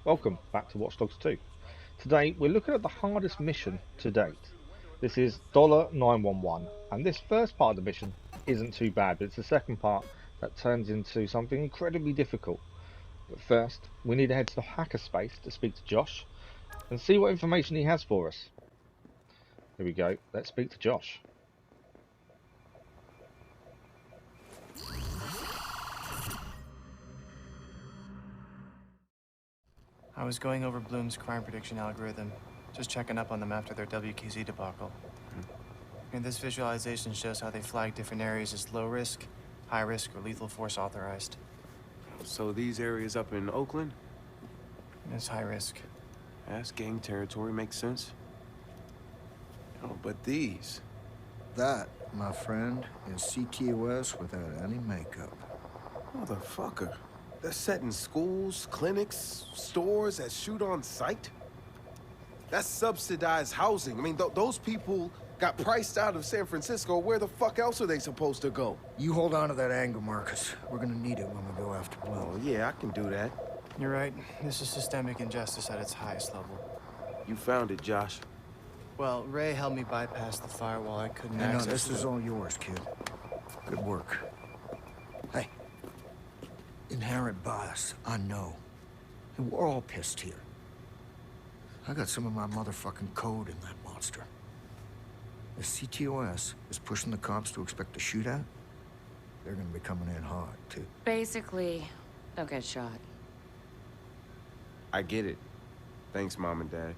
Welcome back to Watch Dogs 2. Today we're looking at the hardest mission to date. This is $911, and this first part of the mission isn't too bad, but it's the second part that turns into something incredibly difficult. But first, we need to head to the hackerspace to speak to Josh and see what information he has for us. Here we go, let's speak to Josh. I was going over Bloom's crime prediction algorithm, just checking up on them after their WKZ debacle. And this visualization shows how they flag different areas as low risk, high risk, or lethal force authorized. So these areas up in Oakland? It's high risk. That's gang territory, makes sense. Oh, but these... That, my friend, is CTOS without any makeup. Motherfucker. They're setting schools, clinics, stores that shoot on sight? That's subsidized housing. I mean, those people got priced out of San Francisco. Where the fuck else are they supposed to go? You hold on to that anger, Marcus. We're gonna need it when we go after Bloom. Oh, yeah, I can do that. You're right. This is systemic injustice at its highest level. You found it, Josh. Well, Ray helped me bypass the firewall. I couldn't No, access this it. is all yours, kid. Good work. Hey. Inherent bias, I know. And we're all pissed here. I got some of my motherfucking code in that monster. If CTOS is pushing the cops to expect a shootout, they're gonna be coming in hard, too. Basically, don't get shot. I get it. Thanks, Mom and Dad.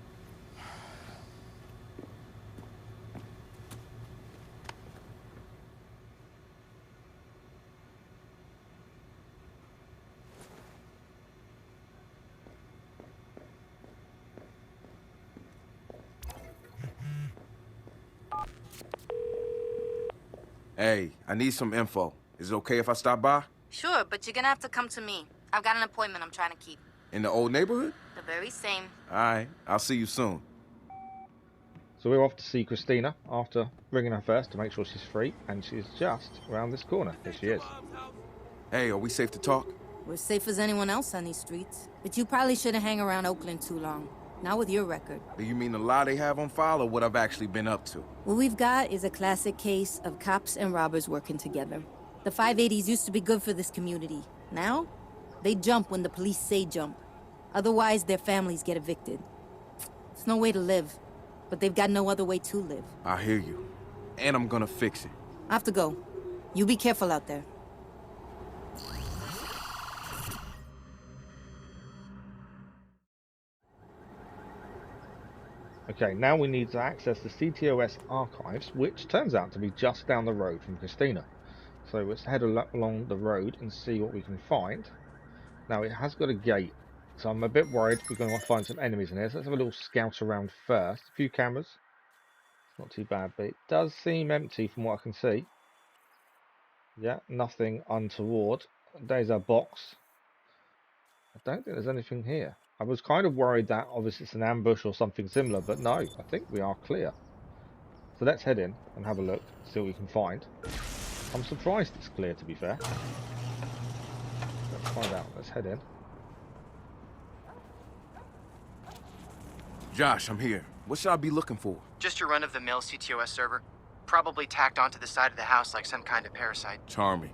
Hey, I need some info. Is it okay if I stop by? Sure, but you're gonna have to come to me. I've got an appointment I'm trying to keep. In the old neighborhood? The very same. All right, I'll see you soon. So we're off to see Christina after ringing her first to make sure she's free, and she's just around this corner. Here she is. Hey, are we safe to talk? We're safe as anyone else on these streets. But you probably shouldn't hang around Oakland too long. Not with your record. Do you mean the lie they have on file or what I've actually been up to? What we've got is a classic case of cops and robbers working together. The 580s used to be good for this community. Now, they jump when the police say jump. Otherwise, their families get evicted. It's no way to live, but they've got no other way to live. I hear you. And I'm gonna fix it. I have to go. You be careful out there. Okay, now we need to access the CTOS archives, which turns out to be just down the road from Christina. So let's head along the road and see what we can find. Now it has got a gate, so I'm a bit worried we're going to find some enemies in here. So let's have a little scout around first. A few cameras. It's not too bad, but it does seem empty from what I can see. Yeah, nothing untoward. There's our box. I don't think there's anything here. I was kind of worried that obviously it's an ambush or something similar, but no, I think we are clear. So let's head in and have a look, see what we can find. I'm surprised it's clear, to be fair. Let's find out. Let's head in. Josh, I'm here. What should I be looking for? Just your run-of-the-mill CTOS server. Probably tacked onto the side of the house like some kind of parasite. Charming.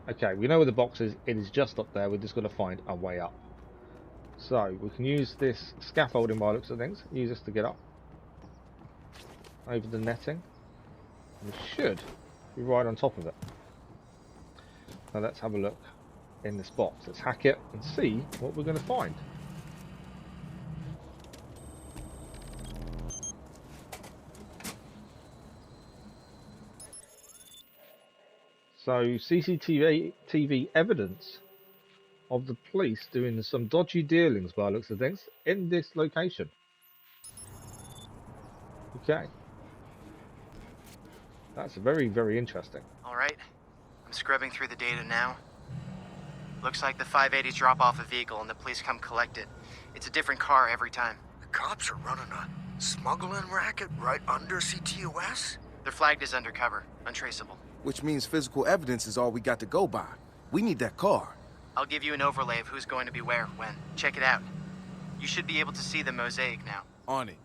Okay, we know where the box is. It is just up there. We're just going to find our way up. So we can use this scaffolding by the looks of things. Use this to get up over the netting. We should be right on top of it. Now let's have a look in this box. Let's hack it and see what we're going to find. So CCTV evidence of the police doing some dodgy dealings by the looks of things in this location. Okay. That's very, very interesting. All right. I'm scrubbing through the data now. Looks like the 580s drop off a vehicle and the police come collect it. It's a different car every time. The cops are running a smuggling racket right under CTOS? They're flagged as undercover, untraceable. Which means physical evidence is all we got to go by. We need that car. I'll give you an overlay of who's going to be where, when. Check it out. You should be able to see the mosaic now. On it.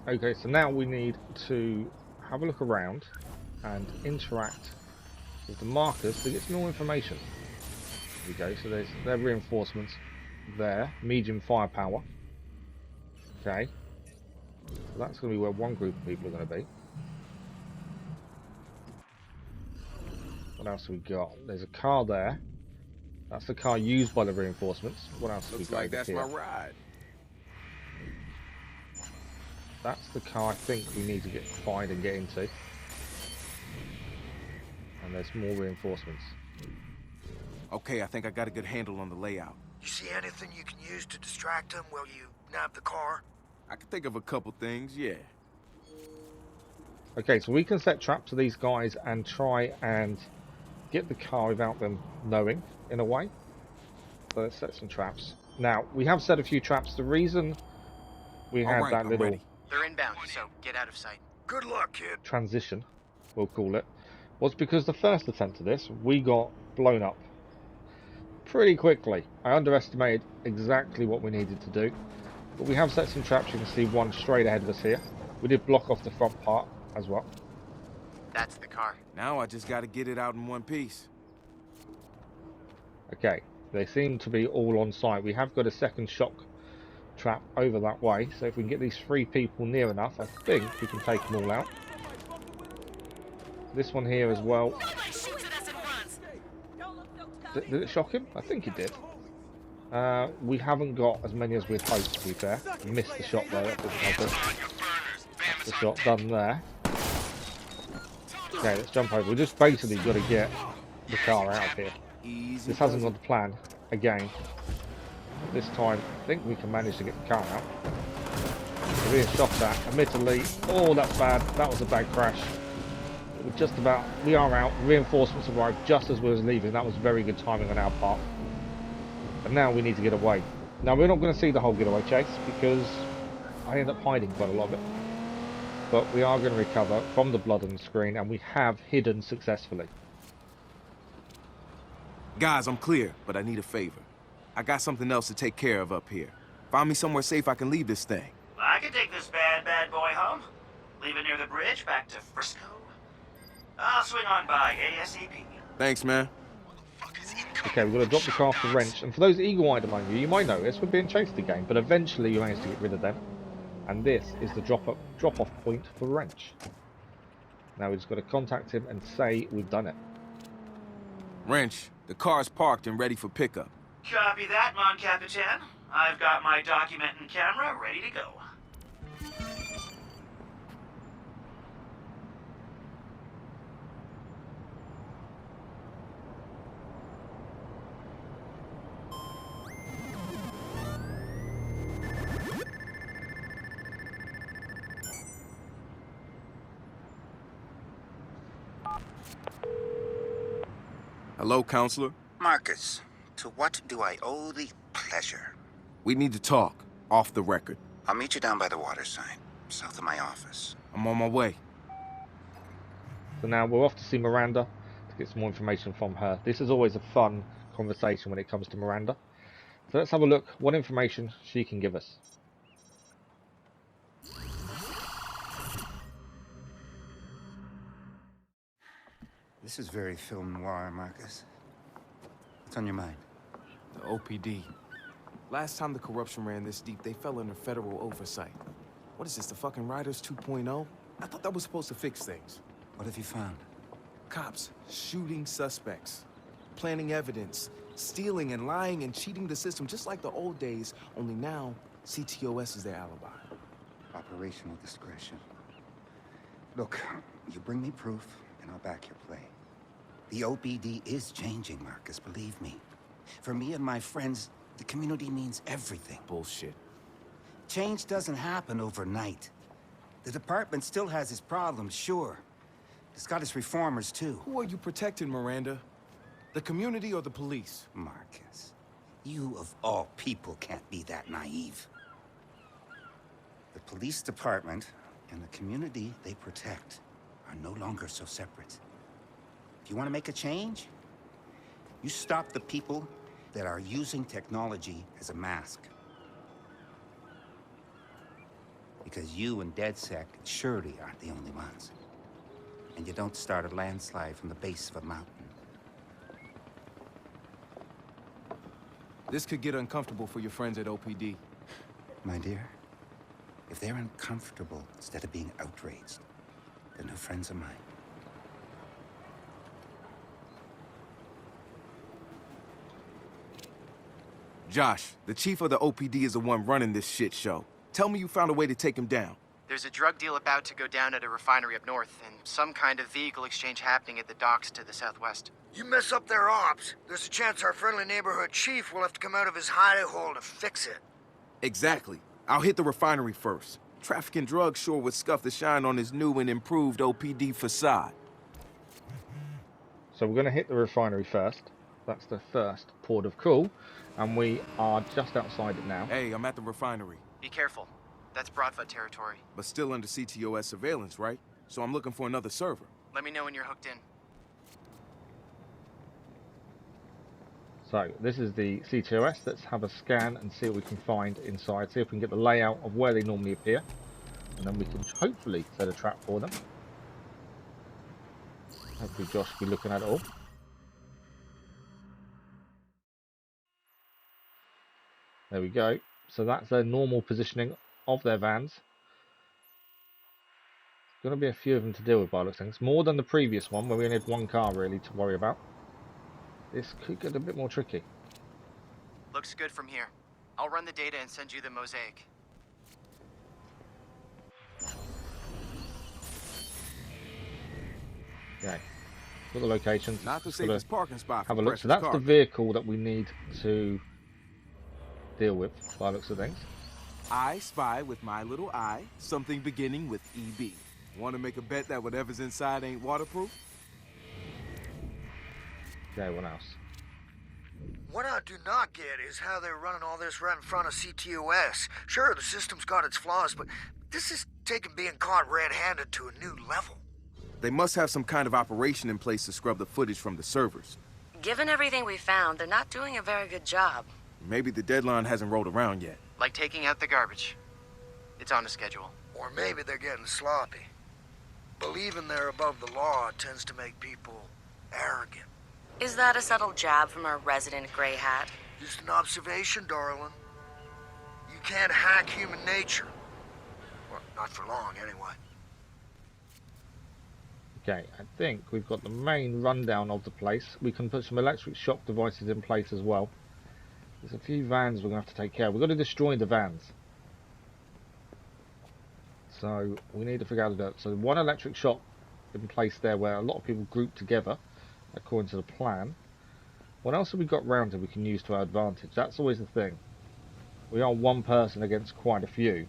Okay, so now we need to have a look around and interact with the markers to get some more information. There we go, so there's their reinforcements there, medium firepower. Okay, so that's going to be where one group of people are going to be. What else have we got? There's a car there. That's the car used by the reinforcements. What else have we Looks got like over that's here? my ride. That's the car I think we need to find and get into. And there's more reinforcements. Okay, I think I got a good handle on the layout. You see anything you can use to distract them while you nab the car? I can think of a couple things, yeah. Okay, so we can set traps to these guys and try and get the car without them knowing, in a way. So let's set some traps. Now, we have set a few traps. The reason we had All right, that I'm little ready. They're inbound, so get out of sight. Good luck, kid. transition, we'll call it, was because the first attempt to this, we got blown up pretty quickly. I underestimated exactly what we needed to do. But we have set some traps. You can see one straight ahead of us here. We did block off the front part as well. That's the car. Now I just gotta get it out in one piece. Okay, they seem to be all on site. We have got a second shock trap over that way, so if we can get these 3 people near enough, I think we can take them all out. This one here as well. Did it shock him? I think it did. We haven't got as many as we'd hoped, to be fair. We missed the shot there, that didn't help us. That's the shot done there. Okay, let's jump over. We just basically got to get the car out of here. Easy. This hasn't gone to plan again. This time, I think we can manage to get the car out. We're being shot at, admittedly. Oh, that's bad. That was a bad crash. We're just about, we are out. Reinforcements arrived just as we was leaving. That was very good timing on our part. And now we need to get away. Now, we're not going to see the whole getaway chase because I end up hiding quite a lot of it. But we are going to recover from the blood on the screen, and we have hidden successfully. Guys, I'm clear, but I need a favor. I got something else to take care of up here. Find me somewhere safe I can leave this thing. I can take this bad boy home. Leave it near the bridge back to Frisco. I'll swing on by ASAP. Thanks, man. Okay, we're going to drop the car for wrench. And for those eagle-eyed among you, you might notice we're being chased again, but eventually you manage to get rid of them. And this is the drop-off point for wrench. Now we just got to contact him and say we've done it. Wrench, the car's parked and ready for pickup. Copy that, Mon Capitan. I've got my document and camera ready to go. Hello, counselor? Marcus, to what do I owe the pleasure? We need to talk, off the record. I'll meet you down by the water sign, south of my office. I'm on my way. So now we're off to see Miranda to get some more information from her. This is always a fun conversation when it comes to Miranda. So let's have a look what information she can give us. This is very film noir, Marcus. What's on your mind? The OPD. Last time the corruption ran this deep, they fell under federal oversight. What is this, the fucking Riders 2.0? I thought that was supposed to fix things. What have you found? Cops shooting suspects, planting evidence, stealing and lying and cheating the system just like the old days, only now CTOS is their alibi. Operational discretion. Look, you bring me proof, and I'll back your play. The OPD is changing, Marcus, believe me. For me and my friends, the community means everything. Bullshit. Change doesn't happen overnight. The department still has its problems, sure. It's got its reformers, too. Who are you protecting, Miranda? The community or the police? Marcus, you of all people can't be that naive. The police department and the community they protect are no longer so separate. If you want to make a change, you stop the people that are using technology as a mask. Because you and DedSec surely aren't the only ones. And you don't start a landslide from the base of a mountain. This could get uncomfortable for your friends at OPD. My dear, if they're uncomfortable instead of being outraged, they're no friends of mine. Josh, the chief of the OPD is the one running this shit show. Tell me you found a way to take him down. There's a drug deal about to go down at a refinery up north, and some kind of vehicle exchange happening at the docks to the southwest. You mess up their ops, there's a chance our friendly neighborhood chief will have to come out of his hidey hole to fix it. Exactly. I'll hit the refinery first. Trafficking drugs sure would scuff the shine on his new and improved OPD facade. So we're going to hit the refinery first. That's the first port of call, and we are just outside it now. Hey, I'm at the refinery. Be careful. That's Broadfoot territory. But still under CTOS surveillance, right? So I'm looking for another server. Let me know when you're hooked in. So this is the CTOS. Let's have a scan and see what we can find inside. See if we can get the layout of where they normally appear, and then we can hopefully set a trap for them. Hopefully Josh will be looking at it all. There we go. So that's their normal positioning of their vans. Going to be a few of them to deal with by the looks of things. More than the previous one where we only had one car really to worry about. This could get a bit more tricky. Looks good from here. I'll run the data and send you the mosaic. Okay. Got the locations. Not the Just gotta safest parking spot. have a look. So that's the vehicle that we need to deal with by the looks of things. I spy with my little eye something beginning with EB. Want to make a bet that whatever's inside ain't waterproof? Okay, what else? What I do not get is how they're running all this right in front of CTOS. Sure, the system's got its flaws, but this is taking being caught red-handed to a new level. They must have some kind of operation in place to scrub the footage from the servers. Given everything we found, they're not doing a very good job. Maybe the deadline hasn't rolled around yet. Like taking out the garbage. It's on a schedule. Or maybe they're getting sloppy. Believing they're above the law tends to make people arrogant. Is that a subtle jab from our resident gray hat? Just an observation, darling. You can't hack human nature. Well, not for long, anyway. Okay, I think we've got the main rundown of the place. We can put some electric shock devices in place as well. There's a few vans we're going to have to take care of. We've got to destroy the vans. So we need to figure out how to do it. So one electric shock in place there where a lot of people group together according to the plan. What else have we got round here we can use to our advantage? That's always the thing. We are one person against quite a few.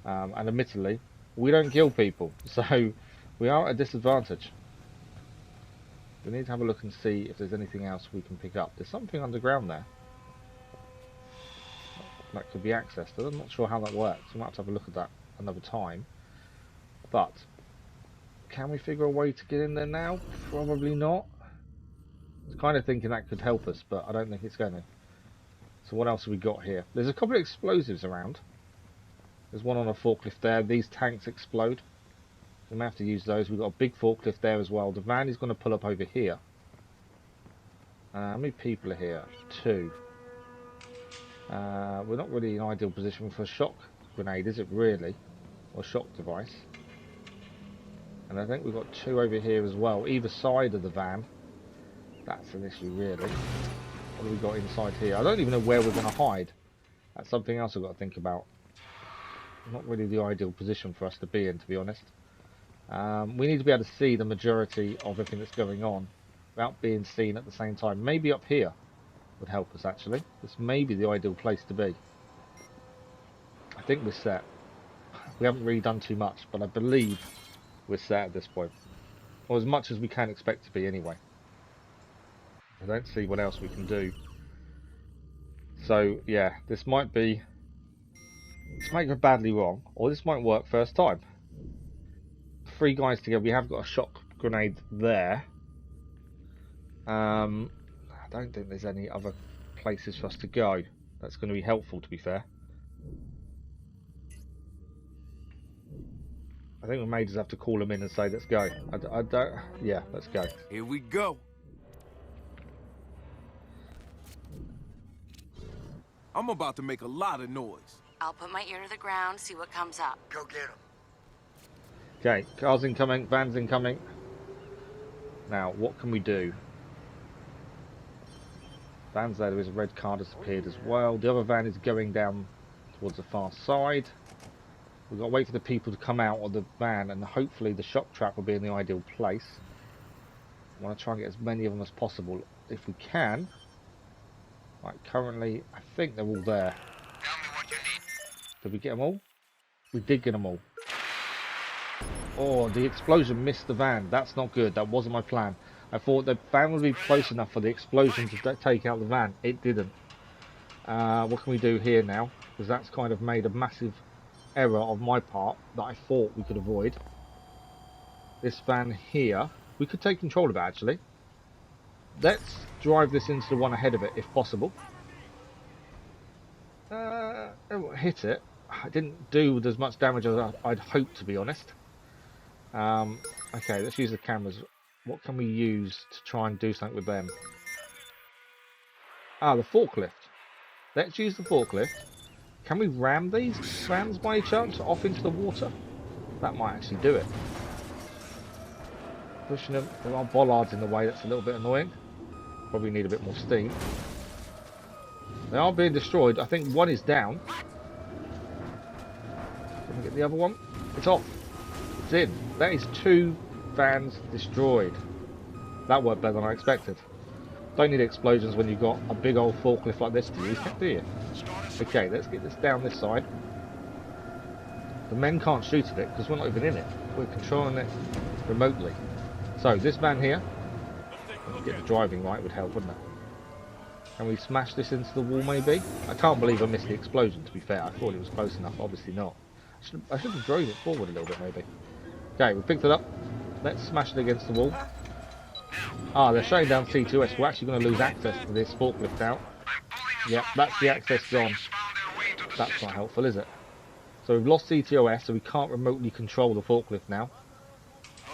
And admittedly, we don't kill people. So we are at a disadvantage. We need to have a look and see if there's anything else we can pick up. There's something underground there that could be accessed. I'm not sure how that works. We might have to have a look at that another time. But can we figure a way to get in there now? Probably not. I was kind of thinking that could help us, but I don't think it's going to. So what else have we got here? There's a couple of explosives around. There's one on a forklift there. These tanks explode. We may have to use those. We've got a big forklift there as well. The van is going to pull up over here. How many people are here? 2. We're not really in an ideal position for a shock grenade, is it really? Or shock device. And I think we've got 2 over here as well, either side of the van. That's an issue really. What have we got inside here? I don't even know where we're going to hide. That's something else I've got to think about. Not really the ideal position for us to be in, to be honest. We need to be able to see the majority of everything that's going on without being seen at the same time. Maybe up here would help us actually. This may be the ideal place to be. I think we're set. We haven't really done too much, but I believe we're set at this point. Or as much as we can expect to be anyway. I don't see what else we can do. So yeah, this might be... This might go badly wrong, or this might work first time. 3 guys together. We have got a shock grenade there. I don't think there's any other places for us to go. That's going to be helpful, to be fair. I think we may just have to call them in and say, let's go. I don't... Yeah, let's go. Here we go. I'm about to make a lot of noise. I'll put my ear to the ground, see what comes up. Go get him. Okay, cars incoming, vans incoming. Now, what can we do? Van's there is a red car disappeared as well. The other van is going down towards the far side. We've got to wait for the people to come out of the van, and hopefully the shock trap will be in the ideal place. I want to try and get as many of them as possible if we can. Right, currently I think they're all there. Tell me what you need. Did we get them all? We did get them all. Oh, the explosion missed the van. That's not good. That wasn't my plan. I thought the van would be close enough for the explosion to take out the van. It didn't. What can we do here now? Because that's kind of made a massive error of my part that I thought we could avoid. This van here, we could take control of it actually. Let's drive this into the one ahead of it if possible. It hit it. I didn't do as much damage as I'd hoped, to be honest. Okay, let's use the cameras. What can we use to try and do something with them? Ah, the forklift. Let's use the forklift. Can we ram these vans by chance off into the water? That might actually do it. Pushing them. There are bollards in the way. That's a little bit annoying. Probably need a bit more steam. They are being destroyed. I think one is down. Can we get the other one? It's off. It's in. That is 2 vans destroyed. That worked better than I expected. Don't need explosions when you've got a big old forklift like this to use, do you? Okay, let's get this down this side. The men can't shoot at it because we're not even in it. We're controlling it remotely. So this van here, get the driving right would help, wouldn't it? Can we smash this into the wall maybe? I can't believe I missed the explosion, to be fair. I thought it was close enough, obviously not. I should have drove it forward a little bit maybe. Okay, we picked it up. Let's smash it against the wall. Ah, they're shutting down C2S. We're actually going to lose access to this forklift out. Yep, that's the access gone. That's not helpful, is it? So we've lost CTOS, so we can't remotely control the forklift now.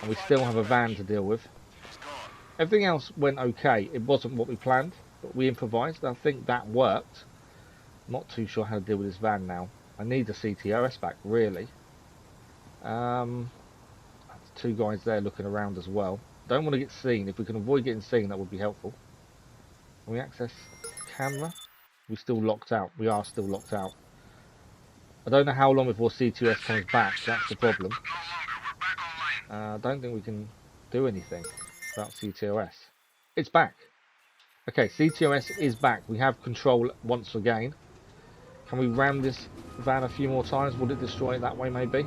And we still have a van to deal with. Everything else went okay. It wasn't what we planned, but we improvised. I think that worked. Not too sure how to deal with this van now. I need the CTOS back, really. There's 2 guys there looking around as well. Don't want to get seen. If we can avoid getting seen, that would be helpful. Can we access camera? We're still locked out. We are still locked out. I don't know how long before C2S comes back. That's the problem. I don't think we can do anything about CTOS. It's back. Okay, CTOS is back. We have control once again. Can we ram this van a few more times? Would it destroy it that way maybe?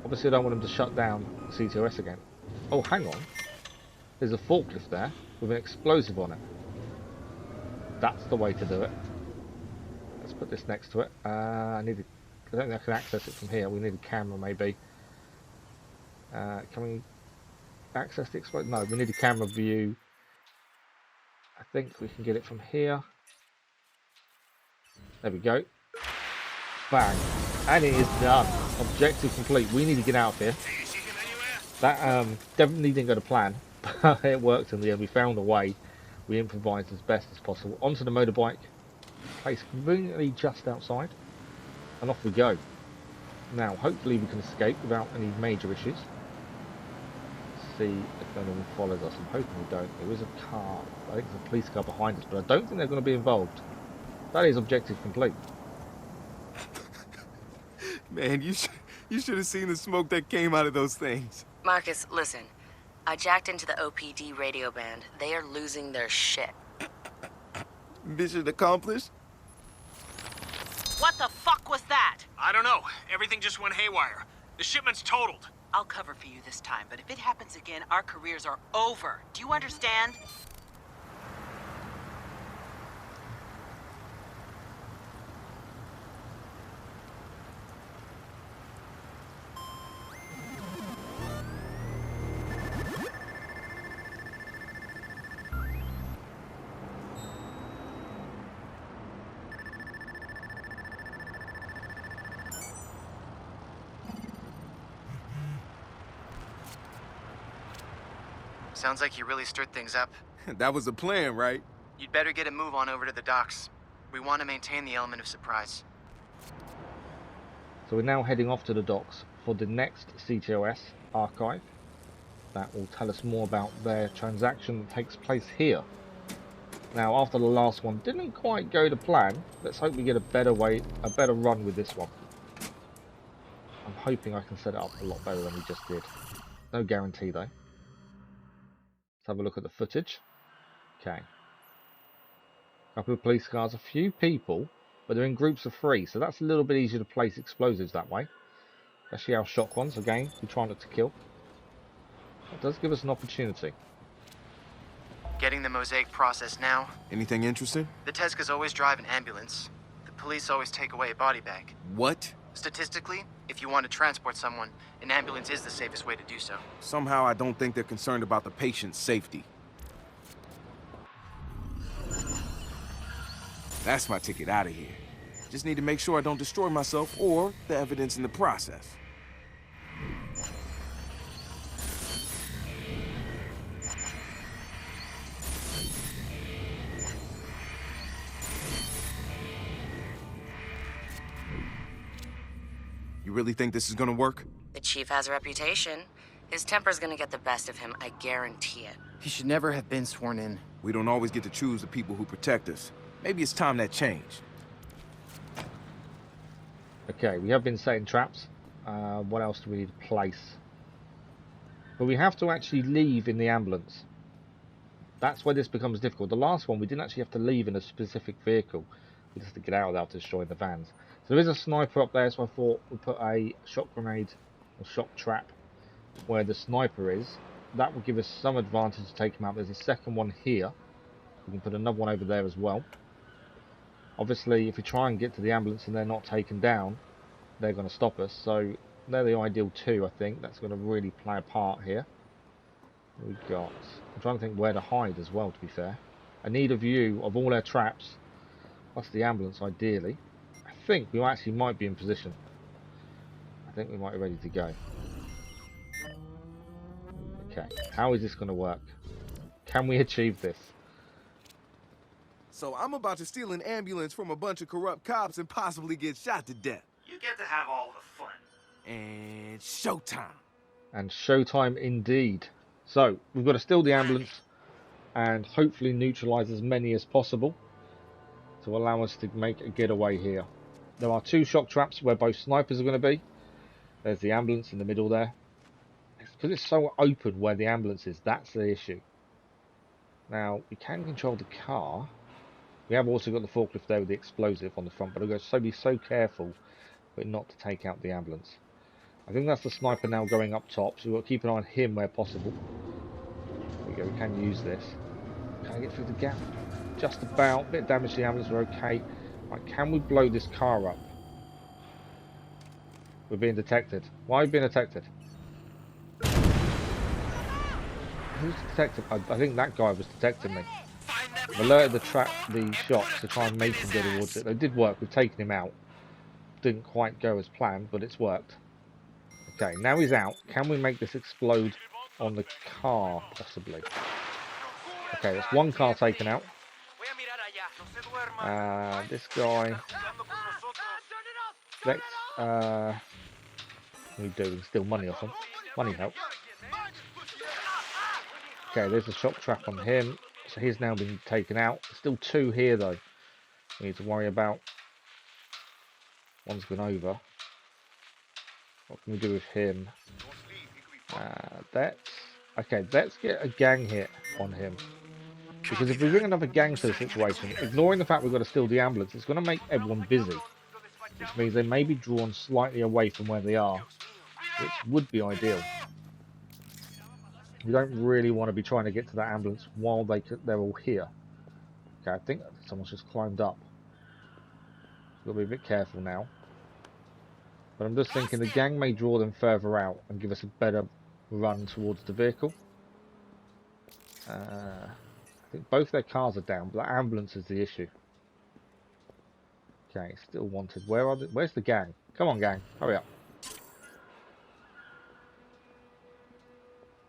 Obviously I don't want them to shut down CTOS again. Oh, hang on. There's a forklift there with an explosive on it. That's the way to do it. Let's put this next to it. I don't think I can access it from here. We need a camera maybe. Can we access the explosive? No, we need a camera view. I think we can get it from here. There we go. Bang. And it is done. Objective complete. We need to get out of here. That definitely didn't go to plan, but it worked in the end. We found a way. We improvised as best as possible. Onto the motorbike. Placed conveniently just outside. And off we go. Now, hopefully we can escape without any major issues. Let's see if anyone follows us. I'm hoping we don't. There is a car. I think there's a police car behind us, but I don't think they're going to be involved. That is objective complete. Man, you should have seen the smoke that came out of those things. Marcus, listen. I jacked into the OPD radio band. They are losing their shit. Mission accomplished? What the fuck was that? I don't know. Everything just went haywire. The shipment's totaled. I'll cover for you this time, but if it happens again, our careers are over. Do you understand? Sounds like you really stirred things up. That was the plan, right? You'd better get a move on over to the docks. We want to maintain the element of surprise. So we're now heading off to the docks for the next CTOS archive. That will tell us more about their transaction that takes place here. Now, after the last one didn't quite go to plan, let's hope we get a better run with this one. I'm hoping I can set it up a lot better than we just did. No guarantee though. Let's have a look at the footage. Okay. A couple of police cars, a few people, but they're in groups of 3, so that's a little bit easier to place explosives that way. Especially our shock ones, again, we try not to kill. That does give us an opportunity. Getting the mosaic process now. Anything interesting? The Tezcas always drive an ambulance. The police always take away a body bag. What? Statistically, if you want to transport someone, an ambulance is the safest way to do so. Somehow I don't think they're concerned about the patient's safety. That's my ticket out of here. Just need to make sure I don't destroy myself or the evidence in the process. You really think this is gonna work? The chief has a reputation. His temper's gonna get the best of him, I guarantee it. He should never have been sworn in. We don't always get to choose the people who protect us. Maybe it's time that changed. Okay, we have been setting traps. What else do we need to place? But we have to actually leave in the ambulance. That's where this becomes difficult. The last one, we didn't actually have to leave in a specific vehicle. We just had to get out without destroying the vans. So there is a sniper up there, so I thought we'd put a shock grenade or shock trap where the sniper is. That will give us some advantage to take him out. There's a second one here. We can put another one over there as well. Obviously, if we try and get to the ambulance and they're not taken down, they're going to stop us. So they're the ideal 2, I think. That's going to really play a part here. We've got... I'm trying to think where to hide as well, to be fair. I need a view of all their traps, plus the ambulance, ideally. I think we actually might be in position. I think we might be ready to go. Okay, how is this going to work? Can we achieve this? So I'm about to steal an ambulance from a bunch of corrupt cops and possibly get shot to death. You get to have all the fun. And showtime. And showtime indeed. So, we've got to steal the ambulance and hopefully neutralise as many as possible to allow us to make a getaway here. There are 2 shock traps where both snipers are going to be. There's the ambulance in the middle there. Because it's so open where the ambulance is, that's the issue. Now, we can control the car. We have also got the forklift there with the explosive on the front, but we've got to be so careful but not to take out the ambulance. I think that's the sniper now going up top, so we've got to keep an eye on him where possible. There we go, we can use this. Can I get through the gap? Just about. Bit of damage to the ambulance, we're okay. Right, can we blow this car up? We're being detected. Why are we being detected? Who's detected? I think that guy was detecting me. I've alerted the shots to try and make him go towards it. They did work, we've taken him out. Didn't quite go as planned, but it's worked. Okay, now he's out. Can we make this explode on the car, possibly? Okay, that's 1 car taken out. This guy... Let's... what are we doing? Steal money off him. Money helps. Okay, there's a shock trap on him. So he's now been taken out. Still 2 here, though. We need to worry about. One's gone over. What can we do with him? Let's get a gang hit on him. Because if we bring another gang to the situation, ignoring the fact we've got to steal the ambulance, it's going to make everyone busy. Which means they may be drawn slightly away from where they are. Which would be ideal. We don't really want to be trying to get to that ambulance while they're all here. Okay, I think someone's just climbed up. We've got to be a bit careful now. But I'm just thinking the gang may draw them further out and give us a better run towards the vehicle. I think both their cars are down, but the ambulance is the issue. Okay, still wanted. Where's the gang? Come on, gang, hurry up.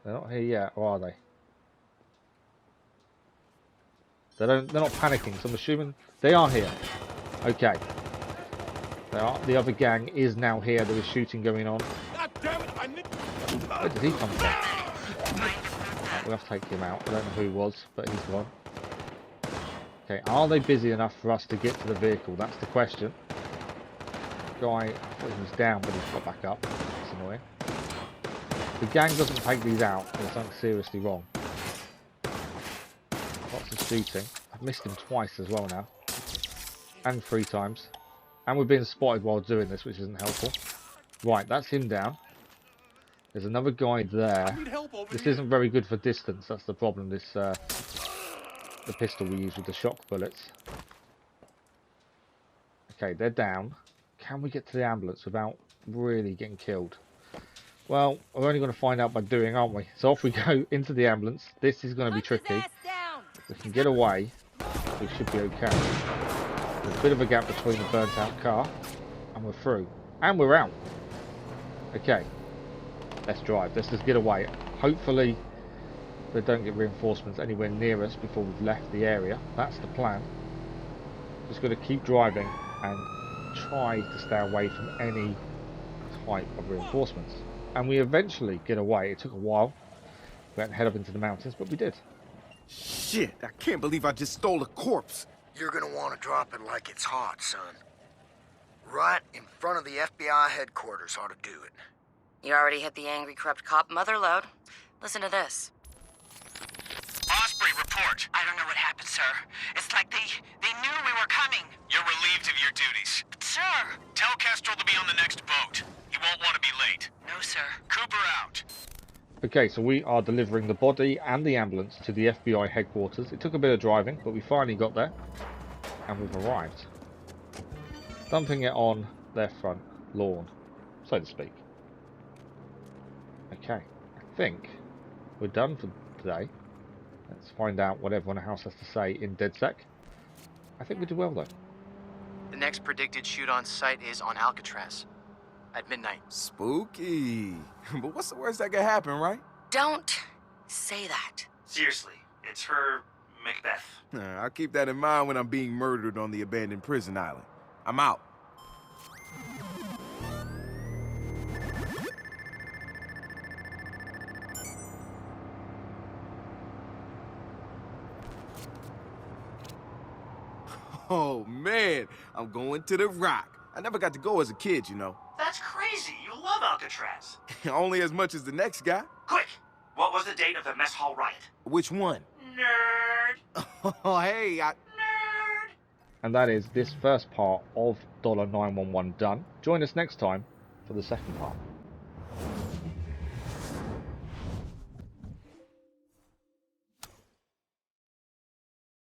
They're not here yet, or are they? They're not panicking, so I'm assuming they are here. Okay. The other gang is now here. There is shooting going on. Where did he come from? We'll have to take him out. I don't know who he was, but he's gone. Okay, are they busy enough for us to get to the vehicle? That's the question. Guy, I thought he was down, but he's got back up. That's annoying. The gang doesn't take these out. There's something seriously wrong. Lots of shooting. I've missed him twice as well now. And 3 times. And we're being spotted while doing this, which isn't helpful. Right, that's him down. There's another guy there. This isn't very good for distance. That's the problem. This the pistol we use with the shock bullets. Okay, they're down. Can we get to the ambulance without really getting killed? Well, we're only going to find out by doing, aren't we? So off we go into the ambulance. This is going to be tricky. If we can get away, we should be okay. There's a bit of a gap between the burnt out car, and we're through. And we're out. Okay. Let's drive. Let's just get away. Hopefully they don't get reinforcements anywhere near us before we've left the area. That's the plan. Just got to keep driving and try to stay away from any type of reinforcements. And we eventually get away. It took a while. We had to head up into the mountains, but we did. Shit, I can't believe I just stole a corpse. You're gonna want to drop it like it's hot, son. Right in front of the FBI headquarters ought to do it. You already hit the angry, corrupt cop mother load. Listen to this. Osprey, report. I don't know what happened, sir. It's like they knew we were coming. You're relieved of your duties. Sir! Tell Kestrel to be on the next boat. He won't want to be late. No, sir. Cooper out. Okay, so we are delivering the body and the ambulance to the FBI headquarters. It took a bit of driving, but we finally got there. And we've arrived. Dumping it on their front lawn, so to speak. Okay, I think we're done for today. Let's find out what everyone else has to say in DedSec. I think we did well though. The next predicted shoot on site is on Alcatraz at midnight. Spooky. But what's the worst that could happen, right? Don't say that. Seriously, it's her Macbeth. I'll keep that in mind when I'm being murdered on the abandoned prison island. I'm out. Oh, man, I'm going to the Rock. I never got to go as a kid, you know. That's crazy. You love Alcatraz. Only as much as the next guy. Quick! What was the date of the mess hall riot? Which one? Nerd! Oh, hey, Nerd! And that is this first part of $911 done. Join us next time for the second part.